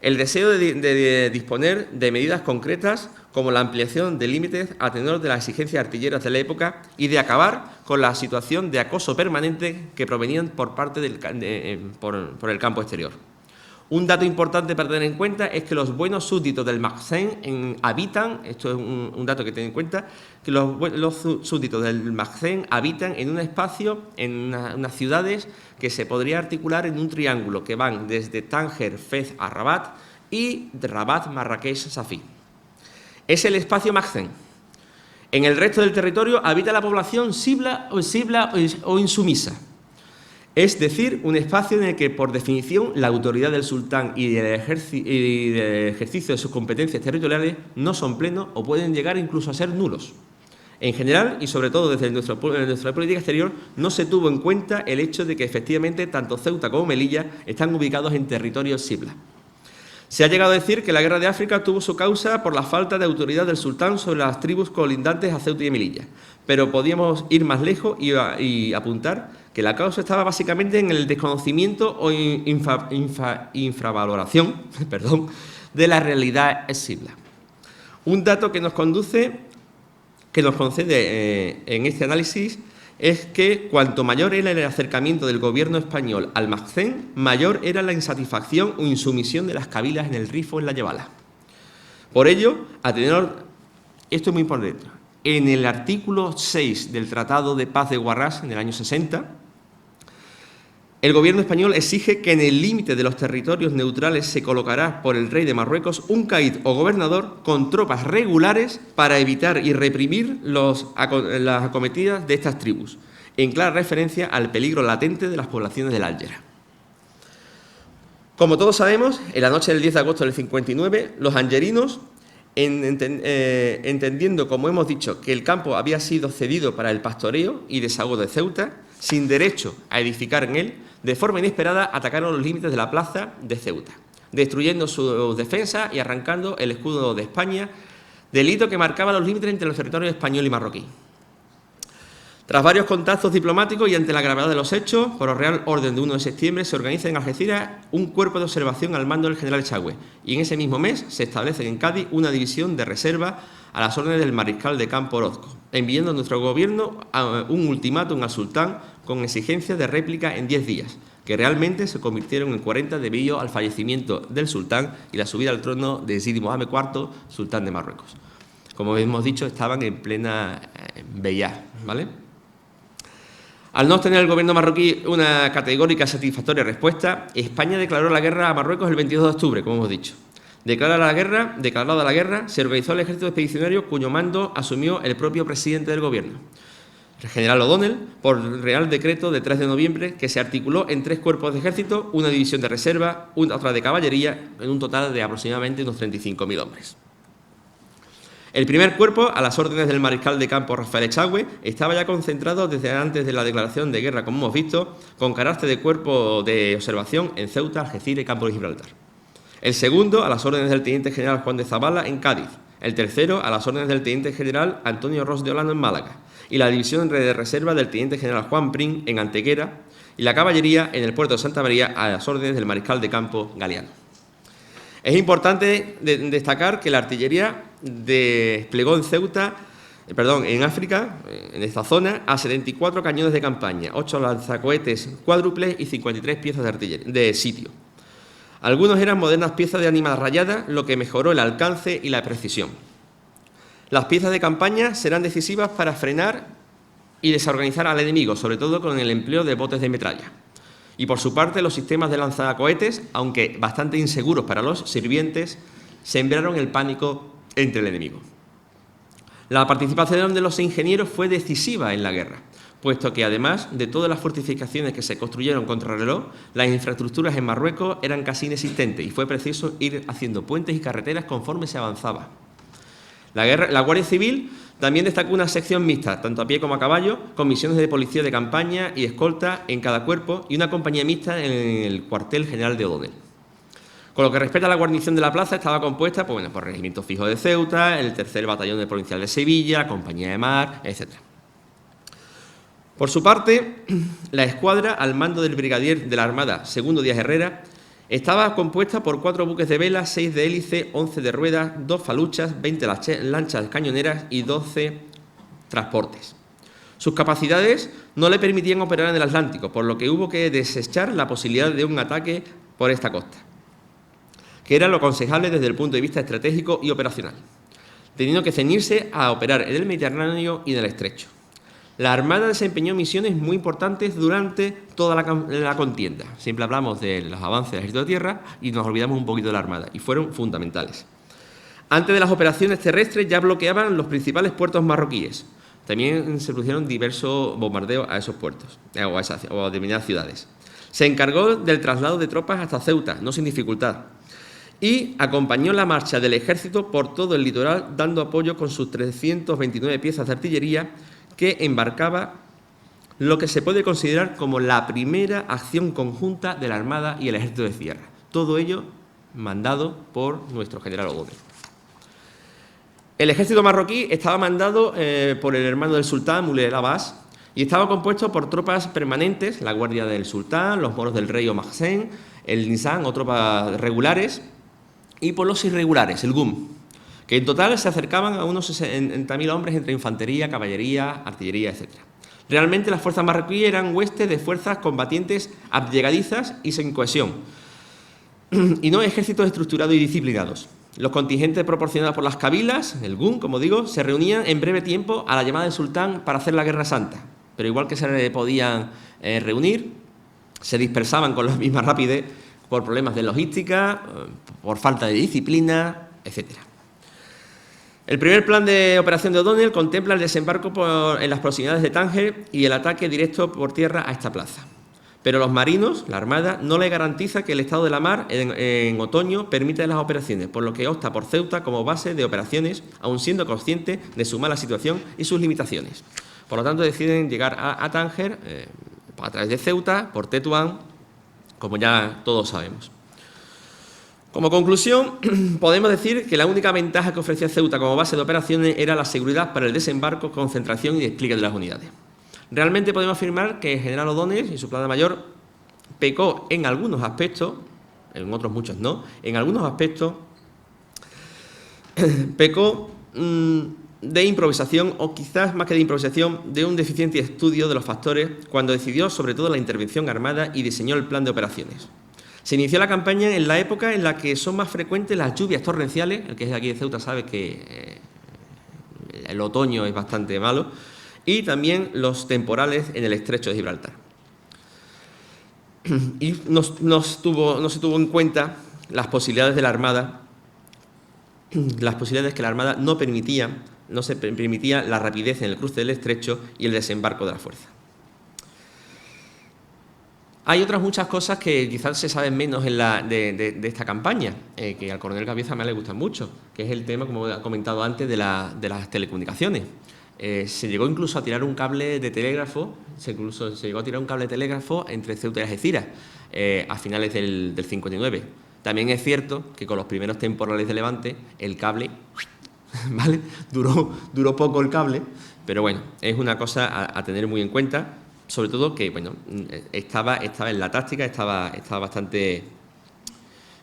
El deseo de disponer de medidas concretas como la ampliación de límites a tenor de las exigencias artilleras de la época y de acabar con la situación de acoso permanente que provenían por parte por el campo exterior. Un dato importante para tener en cuenta es que los buenos súbditos del MACCEN habitan, esto es un dato que tener en cuenta, que los súbditos del MACCEN habitan en un espacio, en unas ciudades que se podría articular en un triángulo que van desde Tánger, Fez a Rabat y de Rabat, Marrakech, Safí. Es el espacio MACCEN. En el resto del territorio habita la población sibla o insumisa. Es decir, un espacio en el que, por definición, la autoridad del sultán y el ejercicio de sus competencias territoriales no son plenos o pueden llegar incluso a ser nulos. En general, y sobre todo desde nuestra política exterior, no se tuvo en cuenta el hecho de que, efectivamente, tanto Ceuta como Melilla están ubicados en territorios sibla. Se ha llegado a decir que la Guerra de África tuvo su causa por la falta de autoridad del sultán sobre las tribus colindantes a Ceuta y Melilla, pero podíamos ir más lejos y apuntar que la causa estaba básicamente en el desconocimiento o infravaloración de la realidad sibla. Un dato que nos concede en este análisis es que cuanto mayor era el acercamiento del gobierno español al MACCEN, mayor era la insatisfacción o insumisión de las cabilas en el Rif o en la Yebala. Por ello, esto es muy importante, en el artículo 6 del Tratado de Paz de Huarrás, en el año 60, el gobierno español exige que en el límite de los territorios neutrales se colocará por el rey de Marruecos un caid o gobernador con tropas regulares para evitar y reprimir las acometidas de estas tribus, en clara referencia al peligro latente de las poblaciones del Algera. Como todos sabemos, en la noche del 10 de agosto del 59, los algerinos, entendiendo, como hemos dicho, que el campo había sido cedido para el pastoreo y desahogo de Ceuta, sin derecho a edificar en él, de forma inesperada atacaron los límites de la plaza de Ceuta, destruyendo sus defensas y arrancando el escudo de España, delito que marcaba los límites entre los territorios español y marroquí. Tras varios contactos diplomáticos y ante la gravedad de los hechos, por Real Orden de 1 de septiembre se organiza en Algeciras un cuerpo de observación al mando del general Echagüe y en ese mismo mes se establece en Cádiz una división de reserva a las órdenes del mariscal de campo Orozco, enviando a nuestro gobierno un ultimátum al sultán con exigencia de réplica en 10 días, que realmente se convirtieron en 40 debido al fallecimiento del sultán y la subida al trono de Sidi Mohamed IV, sultán de Marruecos. Como hemos dicho, estaban en plena vellá, ¿vale? Al no obtener el gobierno marroquí una categórica satisfactoria respuesta, España declaró la guerra a Marruecos el 22 de octubre, como hemos dicho. Declarada la guerra, se organizó el ejército expedicionario cuyo mando asumió el propio presidente del gobierno, el general O'Donnell, por Real Decreto de 3 de noviembre, que se articuló en 3 cuerpos de ejército, una división de reserva, otra de caballería, en un total de aproximadamente unos 35.000 hombres. El primer cuerpo, a las órdenes del mariscal de campo Rafael Echagüe, estaba ya concentrado desde antes de la declaración de guerra, como hemos visto, con carácter de cuerpo de observación en Ceuta, Algeciras y Campo de Gibraltar. El segundo, a las órdenes del teniente general Juan de Zabala en Cádiz. El tercero, a las órdenes del teniente general Antonio Ros de Olano en Málaga. Y la división de reserva del teniente general Juan Prim en Antequera. Y la caballería en el puerto de Santa María a las órdenes del mariscal de campo Galeano. Es importante destacar que la artillería desplegó en África, en esta zona, a 74 cañones de campaña, 8 lanzacohetes cuádruples y 53 piezas de artillería de sitio. Algunos eran modernas piezas de ánima rayada, lo que mejoró el alcance y la precisión. Las piezas de campaña serán decisivas para frenar y desorganizar al enemigo, sobre todo con el empleo de botes de metralla. Y por su parte, los sistemas de lanzacohetes, aunque bastante inseguros para los sirvientes, sembraron el pánico entre el enemigo. La participación de los ingenieros fue decisiva en la guerra, puesto que además de todas las fortificaciones que se construyeron contra reloj, las infraestructuras en Marruecos eran casi inexistentes y fue preciso ir haciendo puentes y carreteras conforme se avanzaba. La Guardia Civil También destacó una sección mixta, tanto a pie como a caballo, con misiones de policía de campaña y escolta en cada cuerpo y una compañía mixta en el cuartel general de O'Donnell. Con lo que respecta a la guarnición de la plaza, estaba compuesta por regimientos fijos de Ceuta, el 3er Batallón de Provincial de Sevilla, la Compañía de Mar, etc. Por su parte, la escuadra, al mando del brigadier de la Armada, Segundo Díaz Herrera, estaba compuesta por 4 buques de vela, 6 de hélice, 11 de ruedas, 2 faluchas, 20 lanchas cañoneras y 12 transportes. Sus capacidades no le permitían operar en el Atlántico, por lo que hubo que desechar la posibilidad de un ataque por esta costa, que era lo aconsejable desde el punto de vista estratégico y operacional, teniendo que ceñirse a operar en el Mediterráneo y en el Estrecho. La Armada desempeñó misiones muy importantes durante toda la contienda. Siempre hablamos de los avances del Ejército de Tierra y nos olvidamos un poquito de la Armada, y fueron fundamentales. Antes de las operaciones terrestres ya bloqueaban los principales puertos marroquíes. También se produjeron diversos bombardeos a esos puertos o a determinadas ciudades. Se encargó del traslado de tropas hasta Ceuta, no sin dificultad, y acompañó la marcha del ejército por todo el litoral, dando apoyo con sus 329 piezas de artillería que embarcaba lo que se puede considerar como la primera acción conjunta de la Armada y el Ejército de Tierra. Todo ello mandado por nuestro general O'Donnell. El ejército marroquí estaba mandado por el hermano del sultán, Muley el Abbas, y estaba compuesto por tropas permanentes, la guardia del sultán, los moros del rey Omar Hassan, el Nizam o tropas regulares, y por los irregulares, el GUM, que en total se acercaban a unos 60.000 hombres entre infantería, caballería, artillería, etc. Realmente las fuerzas marroquíes eran huestes de fuerzas combatientes abyegadizas y sin cohesión, y no ejércitos estructurados y disciplinados. Los contingentes proporcionados por las cabilas, el GUM, como digo, se reunían en breve tiempo a la llamada del sultán para hacer la Guerra Santa, pero igual que se podían reunir, se dispersaban con la misma rapidez por problemas de logística, por falta de disciplina, etc. El primer plan de operación de O'Donnell contempla el desembarco en las proximidades de Tánger y el ataque directo por tierra a esta plaza. Pero los marinos, la Armada, no le garantiza que el estado de la mar en otoño permita las operaciones, por lo que opta por Ceuta como base de operaciones, aun siendo consciente de su mala situación y sus limitaciones. Por lo tanto, deciden llegar a Tánger a través de Ceuta, por Tetuán, como ya todos sabemos. Como conclusión, podemos decir que la única ventaja que ofrecía Ceuta como base de operaciones era la seguridad para el desembarco, concentración y despliegue de las unidades. Realmente podemos afirmar que el general O'Donnell y su plana mayor pecó en algunos aspectos, en otros muchos no, en algunos aspectos pecó de improvisación, o quizás más que de improvisación, de un deficiente estudio de los factores cuando decidió sobre todo la intervención armada y diseñó el plan de operaciones. Se inició la campaña en la época en la que son más frecuentes las lluvias torrenciales. El que es de aquí de Ceuta sabe que el otoño es bastante malo, y también los temporales en el estrecho de Gibraltar. Y no se tuvo en cuenta las posibilidades de la Armada, las posibilidades que la Armada no se permitía la rapidez en el cruce del estrecho y el desembarco de la fuerza. Hay otras muchas cosas que quizás se saben menos de esta campaña, que al coronel Cabeza me le gustan mucho, que es el tema, como he comentado antes, de las telecomunicaciones. Se llegó incluso a tirar un cable de telégrafo, entre Ceuta y Algeciras a finales del 59. También es cierto que con los primeros temporales de Levante el cable, ¿vale? Duró poco el cable, pero bueno, es una cosa a tener muy en cuenta. Sobre todo que, bueno, estaba en la táctica, estaba bastante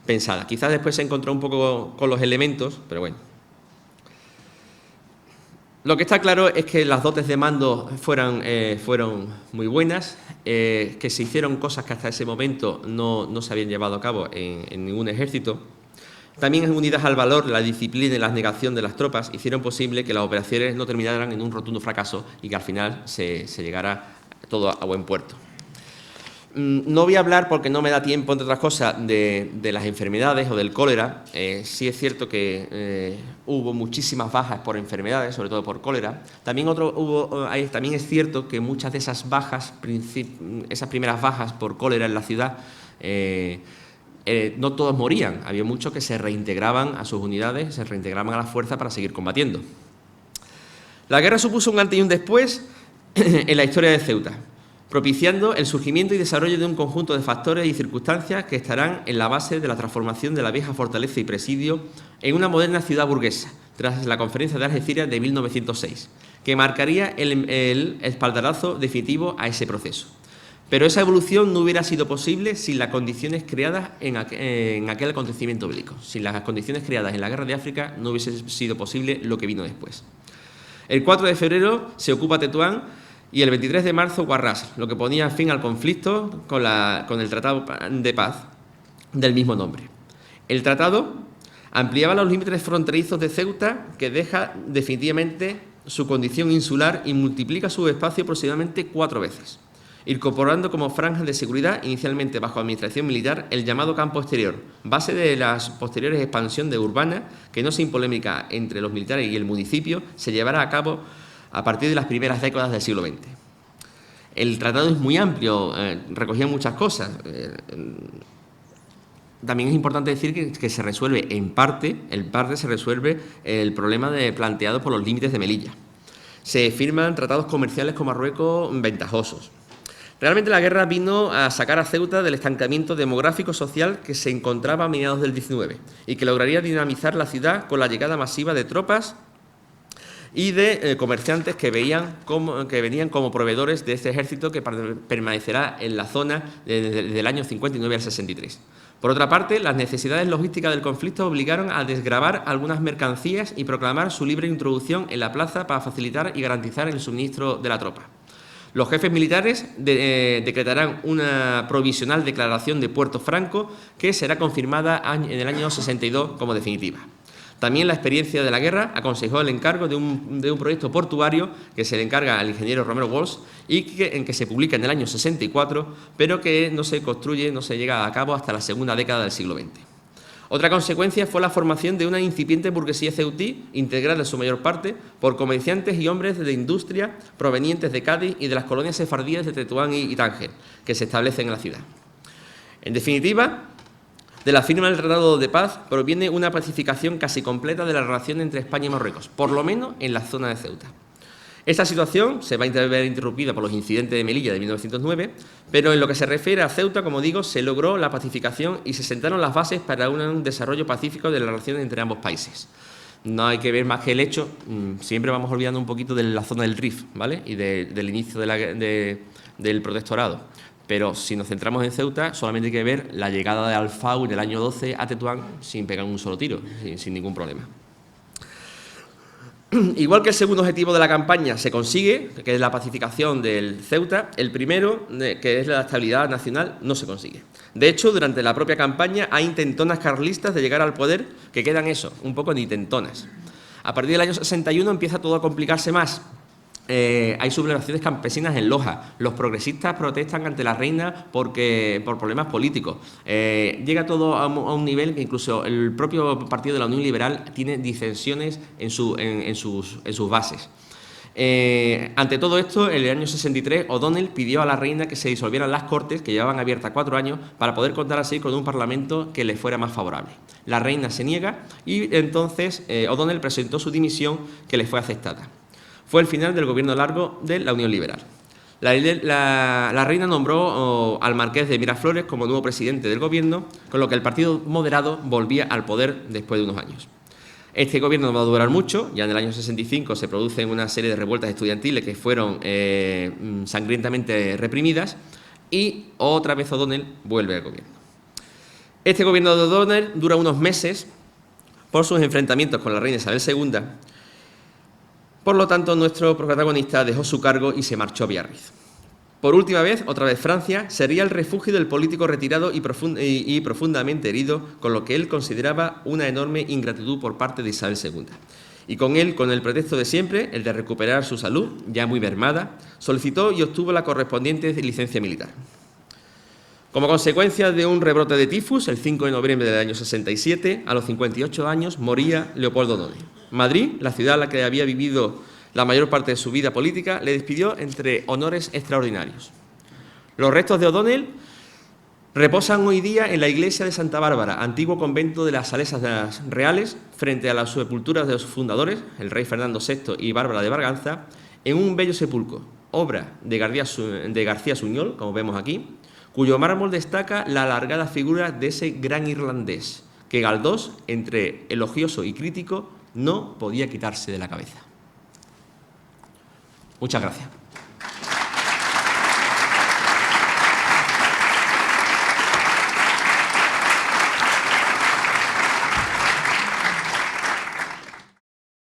pensada. Quizás después se encontró un poco con los elementos, pero bueno. Lo que está claro es que las dotes de mando fueron muy buenas, que se hicieron cosas que hasta ese momento no se habían llevado a cabo en ningún ejército. También, unidas al valor, la disciplina y la abnegación de las tropas, hicieron posible que las operaciones no terminaran en un rotundo fracaso y que al final se llegara todo a buen puerto. No voy a hablar, porque no me da tiempo, entre otras cosas, de las enfermedades o del cólera. Sí es cierto que hubo muchísimas bajas por enfermedades, sobre todo por cólera. También es cierto que muchas de esas bajas, esas primeras bajas por cólera en la ciudad, no todos morían. Había muchos que se reintegraban a sus unidades, se reintegraban a la fuerza para seguir combatiendo. La guerra supuso un antes y un después en la historia de Ceuta, propiciando el surgimiento y desarrollo de un conjunto de factores y circunstancias que estarán en la base de la transformación de la vieja fortaleza y presidio en una moderna ciudad burguesa, tras la Conferencia de Algeciras de 1906, que marcaría el espaldarazo definitivo a ese proceso. Pero esa evolución no hubiera sido posible sin las condiciones creadas en aquel acontecimiento bélico. Sin las condiciones creadas en la Guerra de África no hubiese sido posible lo que vino después. El 4 de febrero se ocupa Tetuán y el 23 de marzo Huarrás, lo que ponía fin al conflicto con el Tratado de Paz del mismo nombre. El tratado ampliaba los límites fronterizos de Ceuta, que deja definitivamente su condición insular y multiplica su espacio aproximadamente 4 veces, incorporando como franja de seguridad, inicialmente bajo administración militar, el llamado campo exterior, base de las posteriores expansión de urbana, que no sin polémica entre los militares y el municipio, se llevará a cabo a partir de las primeras décadas del siglo XX. El tratado es muy amplio, recogía muchas cosas. También es importante decir que se resuelve en parte se resuelve el problema planteado por los límites de Melilla. Se firman tratados comerciales con Marruecos ventajosos. Realmente la guerra vino a sacar a Ceuta del estancamiento demográfico-social que se encontraba a mediados del XIX y que lograría dinamizar la ciudad con la llegada masiva de tropas y de comerciantes que venían como proveedores de este ejército que permanecerá en la zona desde el año 59 al 63. Por otra parte, las necesidades logísticas del conflicto obligaron a desgravar algunas mercancías y proclamar su libre introducción en la plaza para facilitar y garantizar el suministro de la tropa. Los jefes militares decretarán una provisional declaración de Puerto Franco que será confirmada en el año 62 como definitiva. También la experiencia de la guerra aconsejó el encargo de un proyecto portuario que se le encarga al ingeniero Romero Walsh y en que se publica en el año 64, pero que no se construye, no se llega a cabo hasta la segunda década del siglo XX. Otra consecuencia fue la formación de una incipiente burguesía ceutí, integrada en su mayor parte por comerciantes y hombres de industria provenientes de Cádiz y de las colonias sefardíes de Tetuán y Tánger, que se establecen en la ciudad. En definitiva, de la firma del Tratado de Paz proviene una pacificación casi completa de la relación entre España y Marruecos, por lo menos en la zona de Ceuta. Esta situación se va a ver interrumpida por los incidentes de Melilla de 1909, pero en lo que se refiere a Ceuta, como digo, se logró la pacificación y se sentaron las bases para un desarrollo pacífico de la relación entre ambos países. No hay que ver más que el hecho, siempre vamos olvidando un poquito de la zona del Rif, ¿vale? Y del inicio del protectorado. Pero si nos centramos en Ceuta, solamente hay que ver la llegada de Alfau en el año 12 a Tetuán sin pegar un solo tiro, sin ningún problema. Igual que el segundo objetivo de la campaña se consigue, que es la pacificación del Ceuta, el primero, que es la estabilidad nacional, no se consigue. De hecho, durante la propia campaña hay intentonas carlistas de llegar al poder que quedan eso, un poco de intentonas. A partir del año 61 empieza todo a complicarse más. Hay sublevaciones campesinas en Loja. Los progresistas protestan ante la reina por problemas políticos. Llega todo a un nivel que incluso el propio partido de la Unión Liberal tiene disensiones en sus bases. Ante todo esto, en el año 63, O'Donnell pidió a la reina que se disolvieran las Cortes, que llevaban abiertas 4 años, para poder contar así con un parlamento que le fuera más favorable. La reina se niega y entonces O'Donnell presentó su dimisión, que le fue aceptada. Fue el final del gobierno largo de la Unión Liberal. La reina nombró al marqués de Miraflores como nuevo presidente del gobierno, con lo que el Partido Moderado volvía al poder después de unos años. Este gobierno no va a durar mucho, ya en el año 65 se producen una serie de revueltas estudiantiles que fueron sangrientamente reprimidas y otra vez O'Donnell vuelve al gobierno. Este gobierno de O'Donnell dura unos meses por sus enfrentamientos con la reina Isabel II. Por lo tanto, nuestro protagonista dejó su cargo y se marchó a Biarritz. Por última vez, otra vez Francia, sería el refugio del político retirado y profundamente herido, con lo que él consideraba una enorme ingratitud por parte de Isabel II. Y con el pretexto de siempre, el de recuperar su salud, ya muy mermada, solicitó y obtuvo la correspondiente licencia militar. Como consecuencia de un rebrote de tifus, el 5 de noviembre del año 67, a los 58 años, moría Leopoldo O'Donnell. Madrid, la ciudad en la que había vivido la mayor parte de su vida política, le despidió entre honores extraordinarios. Los restos de O'Donnell reposan hoy día en la iglesia de Santa Bárbara, antiguo convento de las Salesas Reales, frente a las sepulturas de los fundadores, el rey Fernando VI y Bárbara de Braganza, en un bello sepulcro, obra de García Suñol, como vemos aquí, cuyo mármol destaca la alargada figura de ese gran irlandés, que Galdós, entre elogioso y crítico, no podía quitarse de la cabeza. Muchas gracias.